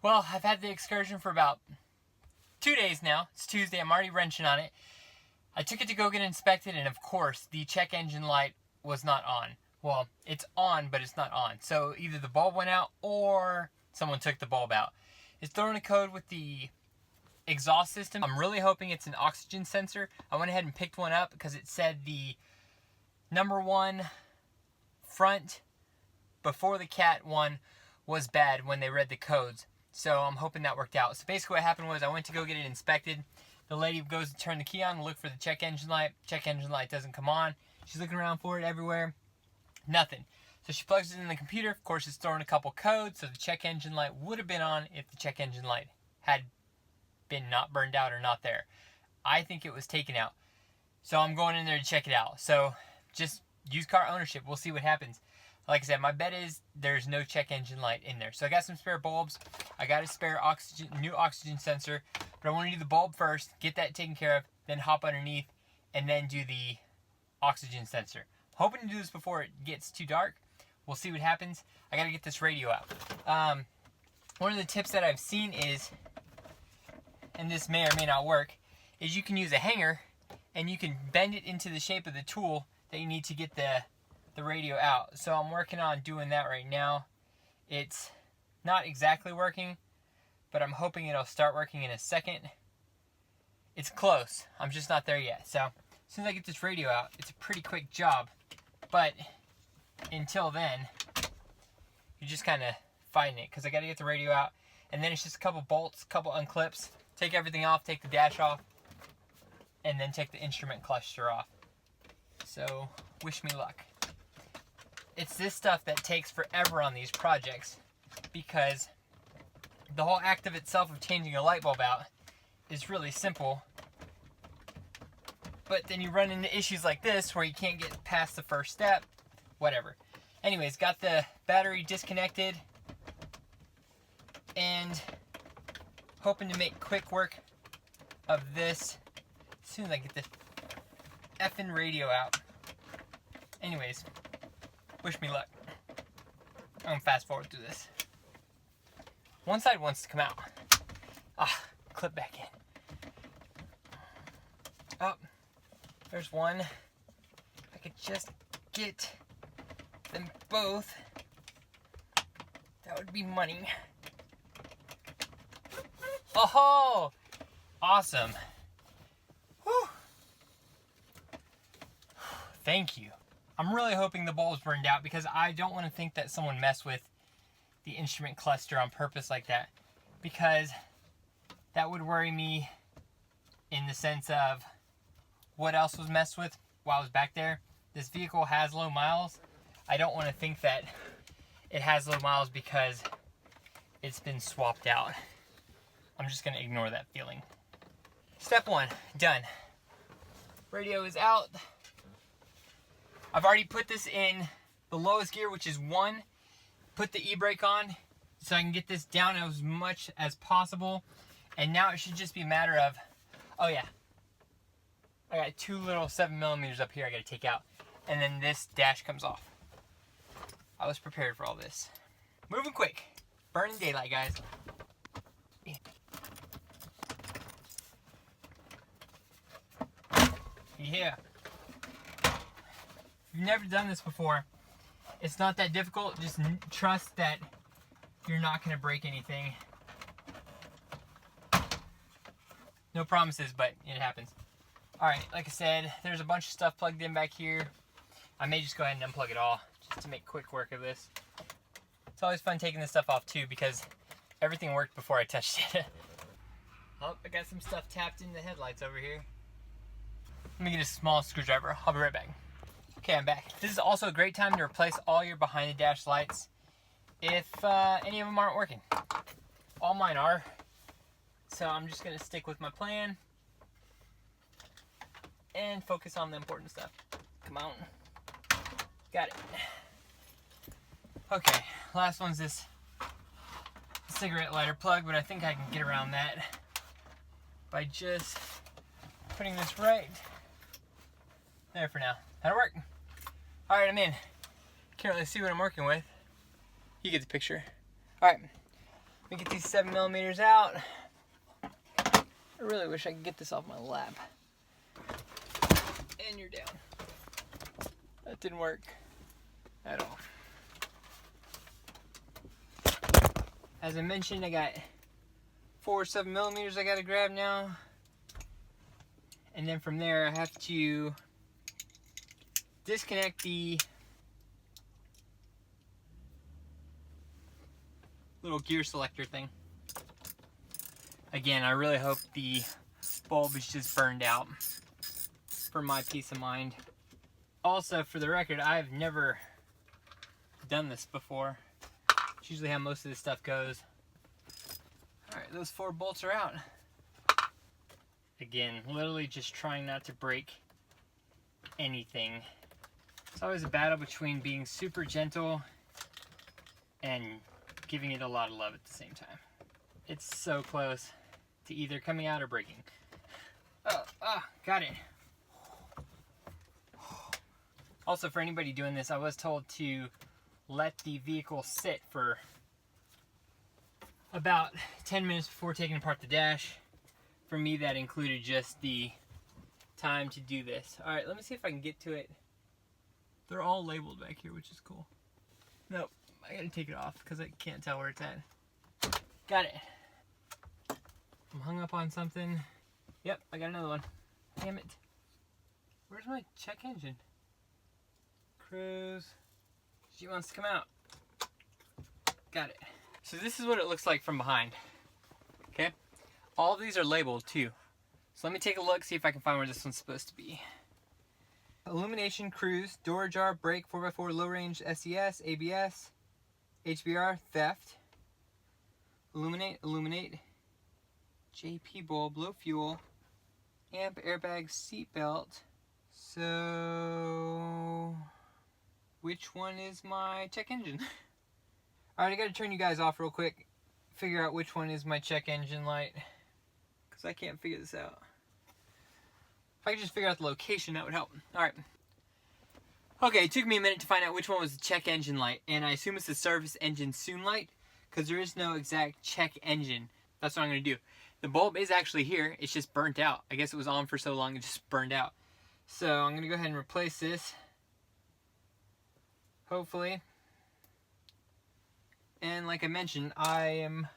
Well, I've had the Excursion for about 2 days now. It's Tuesday. I'm already wrenching on it. I took it to go get it inspected, and of course, the check engine light was not on. Well, it's on, but it's not on. So either the bulb went out or someone took the bulb out. It's throwing a code with the exhaust system. I'm really hoping it's an oxygen sensor. I went ahead and picked one up because it said the number 1 front before the cat one was bad when they read the codes. So I'm hoping that worked out. So basically what happened was I went to go get it inspected. The lady goes to turn the key on to look for the check engine light. Check engine light doesn't come on. She's looking around for it everywhere. Nothing. So she plugs it in the computer. Of course, it's throwing a couple codes, so the check engine light would have been on if the check engine light had been not burned out or not there. I think it was taken out. So I'm going in there to check it out. So just used car ownership. We'll see what happens. Like I said, my bet is there's no check engine light in there. So I got some spare bulbs. I got a spare new oxygen sensor. But I want to do the bulb first, get that taken care of, then hop underneath, and then do the oxygen sensor. Hoping to do this before it gets too dark. We'll see what happens. I got to get this radio out. One of the tips that I've seen is, and this may or may not work, is you can use a hanger, and you can bend it into the shape of the tool that you need to get the radio out. So I'm working on doing that right now. It's not exactly working, but I'm hoping it'll start working in a second. It's close. I'm just not there yet. So as soon as I get this radio out, it's a pretty quick job. But until then, you're just kind of fighting it because I got to get the radio out. And then it's just a couple bolts, couple unclips. Take everything off, take the dash off, and then take the instrument cluster off. So wish me luck. It's this stuff that takes forever on these projects because the whole act of itself of changing a light bulb out is really simple. But then you run into issues like this where you can't get past the first step. Whatever. Anyways, got the battery disconnected and hoping to make quick work of this as soon as I get the effing radio out. Anyways, wish me luck. I'm gonna fast forward through this. One side wants to come out. Clip back in. Oh, there's one. If I could just get them both, that would be money. Oh, awesome. Whew. Thank you. I'm really hoping the bulb's burned out because I don't want to think that someone messed with the instrument cluster on purpose like that, because that would worry me in the sense of what else was messed with while I was back there. This vehicle has low miles. I don't want to think that it has low miles because it's been swapped out. I'm just going to ignore that feeling. Step 1, done. Radio is out. I've already put this in the lowest gear, which is 1. Put the e-brake on so I can get this down as much as possible. And now it should just be a matter of, oh yeah, I got 2 little 7mm up here I got to take out. And then this dash comes off. I was prepared for all this. Moving quick. Burning daylight, guys. Yeah. If you've never done this before, it's not that difficult. Just trust that you're not going to break anything. No promises, but it happens. Alright, like I said, there's a bunch of stuff plugged in back here. I may just go ahead and unplug it all, just to make quick work of this. It's always fun taking this stuff off too, because everything worked before I touched it. Oh, I got some stuff tapped in the headlights over here. Let me get a small screwdriver. I'll be right back. Okay, I'm back. This is also a great time to replace all your behind the dash lights if any of them aren't working. All mine are. So I'm just going to stick with my plan and focus on the important stuff. Come on. Got it. Okay, last one's this cigarette lighter plug, but I think I can get around that by just putting this right there for now. That'll work. Alright, I'm in. Can't really see what I'm working with. You get the picture. Alright. Let me get these 7mm out. I really wish I could get this off my lap. And you're down. That didn't work at all. As I mentioned, I got 4 7mm I gotta grab now. And then from there, I have to disconnect the little gear selector thing. Again, I really hope the bulb is just burned out for my peace of mind. Also, for the record, I've never done this before. It's usually how most of this stuff goes. Alright, those 4 bolts are out. Again, literally just trying not to break anything. It's always a battle between being super gentle and giving it a lot of love at the same time. It's so close to either coming out or breaking. Oh, got it. Also, for anybody doing this, I was told to let the vehicle sit for about 10 minutes before taking apart the dash. For me, that included just the time to do this. All right, let me see if I can get to it. They're all labeled back here, which is cool. Nope, I gotta take it off because I can't tell where it's at. Got it. I'm hung up on something. Yep, I got another one. Damn it. Where's my check engine? Cruise. She wants to come out. Got it. So this is what it looks like from behind. Okay? All of these are labeled too. So let me take a look, see if I can find where this one's supposed to be. Illumination, cruise, door ajar, brake, 4x4, low range, SES, ABS, HBR, theft. Illuminate, JP bulb, low fuel, amp, airbag, seat belt. So, which one is my check engine? Alright, I gotta turn you guys off real quick. Figure out which one is my check engine light. Because I can't figure this out. If I could just figure out the location, that would help. Alright. Okay, it took me a minute to find out which one was the check engine light. And I assume it's the service engine soon light. Because there is no exact check engine. That's what I'm going to do. The bulb is actually here. It's just burnt out. I guess it was on for so long it just burned out. So I'm going to go ahead and replace this. Hopefully. And like I mentioned, I am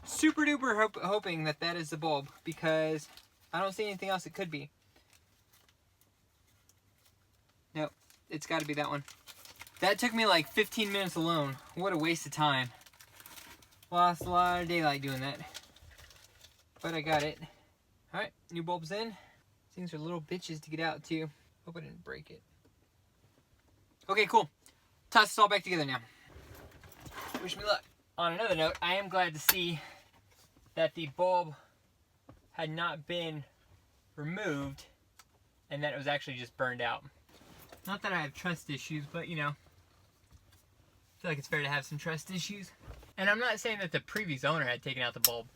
super duper hoping that that is the bulb. Because I don't see anything else it could be. Nope. It's got to be that one. That took me like 15 minutes alone. What a waste of time. Lost a lot of daylight doing that. But I got it. Alright, new bulb's in. Things are little bitches to get out too. Hope I didn't break it. Okay, cool. Toss this all back together now. Wish me luck. On another note, I am glad to see that the bulb had not been removed and that it was actually just burned out. Not that I have trust issues, but you know, I feel like it's fair to have some trust issues. And I'm not saying that the previous owner had taken out the bulb.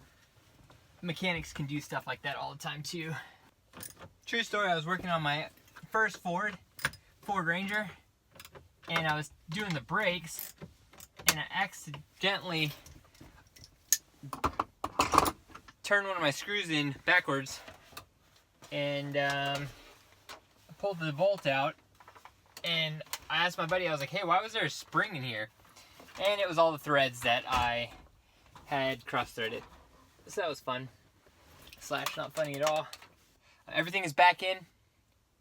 Mechanics can do stuff like that all the time too. True story, I was working on my first Ford Ranger, and I was doing the brakes, and I accidentally turned one of my screws in backwards, and I pulled the bolt out, and I asked my buddy, I was like, hey, why was there a spring in here? And it was all the threads that I had cross-threaded. So that was fun. Slash not funny at all. Everything is back in.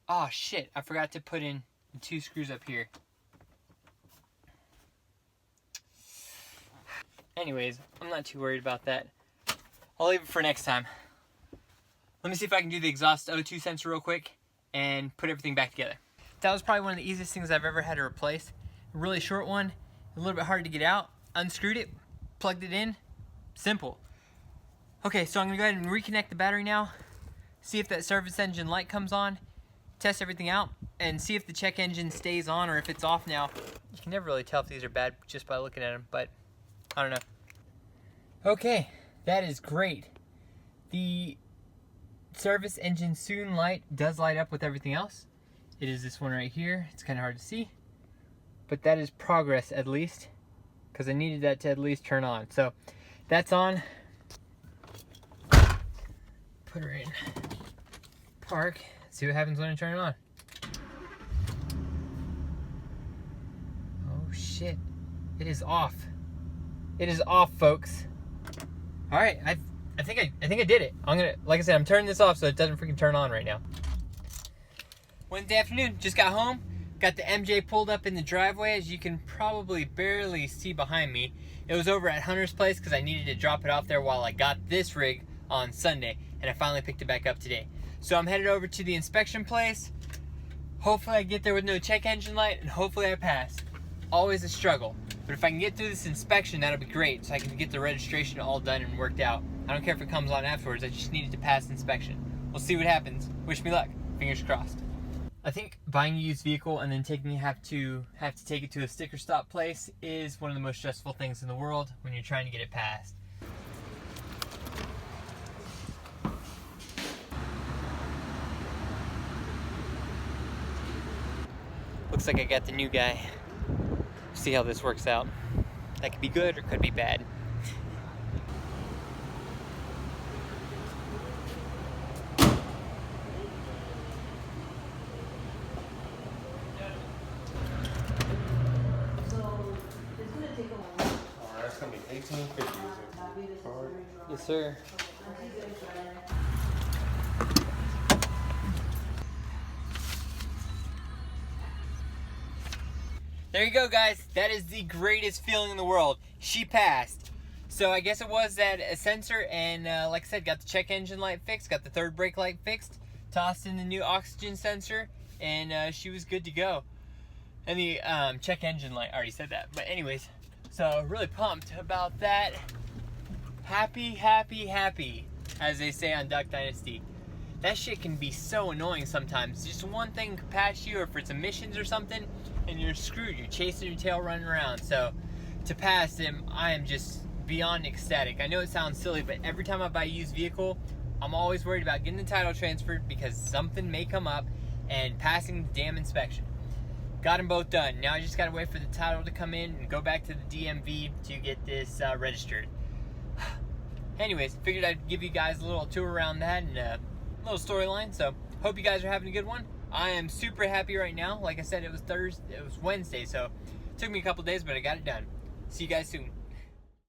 Oh shit, I forgot to put in the 2 screws up here. Anyways, I'm not too worried about that. I'll leave it for next time. Let me see if I can do the exhaust O2 sensor real quick and put everything back together. That was probably one of the easiest things I've ever had to replace. A really short one, a little bit hard to get out. Unscrewed it, plugged it in, simple. Okay, so I'm gonna go ahead and reconnect the battery now, see if that service engine light comes on, test everything out, and see if the check engine stays on or if it's off now. You can never really tell if these are bad just by looking at them, but I don't know. Okay, that is great. The service engine soon light does light up with everything else. It is this one right here. It's kind of hard to see, but that is progress at least, because I needed that to at least turn on. So That's on. Put her in park. See what happens when I turn it on. Oh shit. It is off. It is off, folks. Alright, I think I did it. I'm gonna, like I said, I'm turning this off so it doesn't freaking turn on right now. Wednesday afternoon, just got home. Got the MJ pulled up in the driveway, as you can probably barely see behind me. It was over at Hunter's place because I needed to drop it off there while I got this rig on Sunday, and I finally picked it back up today. So I'm headed over to the inspection place. Hopefully I get there with no check engine light, and hopefully I pass. Always a struggle, but if I can get through this inspection, that'll be great, so I can get the registration all done and worked out. I don't care if it comes on afterwards, I just needed to pass inspection. We'll see what happens. Wish me luck. Fingers crossed. I think buying a used vehicle and then have to take it to a sticker stop place is one of the most stressful things in the world when you're trying to get it passed. Looks like I got the new guy. See how this works out. That could be good or could be bad. That's gonna be $18.50. Yes, sir. There you go, guys. That is the greatest feeling in the world. She passed. So I guess it was that a sensor, and like I said, got the check engine light fixed, got the third brake light fixed, tossed in the new oxygen sensor, and she was good to go. And the check engine light, I already said that. But anyways, so really pumped about that. Happy, happy, happy, as they say on Duck Dynasty. That shit can be so annoying sometimes. Just one thing could pass you, or if it's emissions or something, and you're screwed. You're chasing your tail running around. So to pass him, I am just beyond ecstatic. I know it sounds silly, but every time I buy a used vehicle, I'm always worried about getting the title transferred because something may come up, and passing the damn inspection. Got them both done. Now I just gotta wait for the title to come in and go back to the DMV to get this registered. Anyways, figured I'd give you guys a little tour around that and a little storyline. So hope you guys are having a good one. I am super happy right now. Like I said, it was Wednesday, so it took me a couple days, but I got it done. See you guys soon.